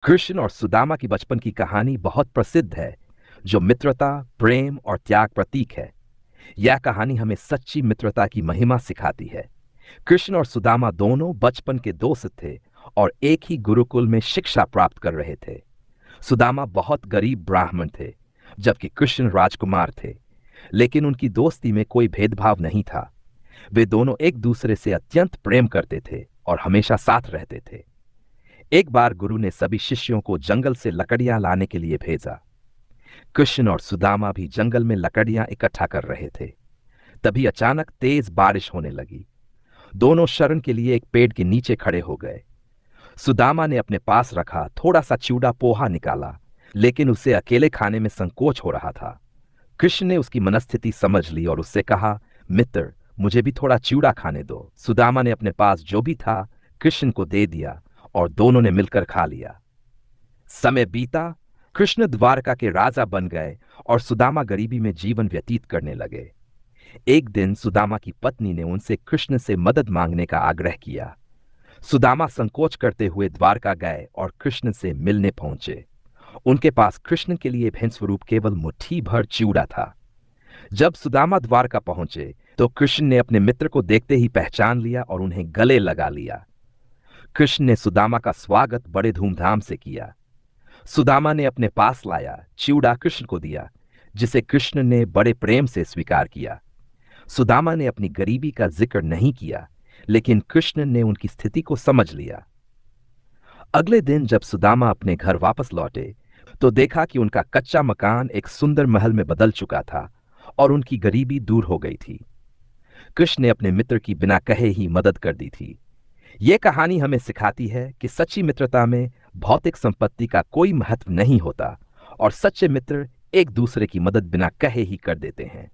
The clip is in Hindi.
कृष्ण और सुदामा की बचपन की कहानी बहुत प्रसिद्ध है, जो मित्रता, प्रेम और त्याग प्रतीक है। यह कहानी हमें सच्ची मित्रता की महिमा सिखाती है। कृष्ण और सुदामा दोनों बचपन के दोस्त थे और एक ही गुरुकुल में शिक्षा प्राप्त कर रहे थे। सुदामा बहुत गरीब ब्राह्मण थे, जबकि कृष्ण राजकुमार थे। लेकिन उनकी दोस्ती में कोई भेदभाव नहीं था। वे दोनों एक दूसरे से अत्यंत प्रेम करते थे और हमेशा साथ रहते थे। एक बार गुरु ने सभी शिष्यों को जंगल से लकड़ियां लाने के लिए भेजा। कृष्ण और सुदामा भी जंगल में लकड़ियां इकट्ठा कर रहे थे। तभी अचानक तेज बारिश होने लगी। दोनों शरण के लिए एक पेड़ के नीचे खड़े हो गए। सुदामा ने अपने पास रखा थोड़ा सा चिवड़ा पोहा निकाला, लेकिन उसे अकेले खाने में संकोच हो रहा था। कृष्ण ने उसकी मनस्थिति समझ ली और उससे कहा, मित्र, मुझे भी थोड़ा चिवड़ा खाने दो। सुदामा ने अपने पास जो भी था कृष्ण को दे दिया और दोनों ने मिलकर खा लिया। समय बीता, कृष्ण द्वारका के राजा बन गए और सुदामा गरीबी में जीवन व्यतीत करने लगे। एक दिन सुदामा की पत्नी ने उनसे कृष्ण से मदद मांगने का आग्रह किया। सुदामा संकोच करते हुए द्वारका गए और कृष्ण से मिलने पहुंचे। उनके पास कृष्ण के लिए भेंट स्वरूप केवल मुट्ठी भर चिवड़ा था। जब सुदामा द्वारका पहुंचे तो कृष्ण ने अपने मित्र को देखते ही पहचान लिया और उन्हें गले लगा लिया। कृष्ण ने सुदामा का स्वागत बड़े धूमधाम से किया। सुदामा ने अपने पास लाया चिवड़ा कृष्ण को दिया, जिसे कृष्ण ने बड़े प्रेम से स्वीकार किया। सुदामा ने अपनी गरीबी का जिक्र नहीं किया, लेकिन कृष्ण ने उनकी स्थिति को समझ लिया। अगले दिन जब सुदामा अपने घर वापस लौटे तो देखा कि उनका कच्चा मकान एक सुंदर महल में बदल चुका था और उनकी गरीबी दूर हो गई थी। कृष्ण ने अपने मित्र की बिना कहे ही मदद कर दी थी। यह कहानी हमें सिखाती है कि सच्ची मित्रता में भौतिक संपत्ति का कोई महत्व नहीं होता और सच्चे मित्र एक दूसरे की मदद बिना कहे ही कर देते हैं।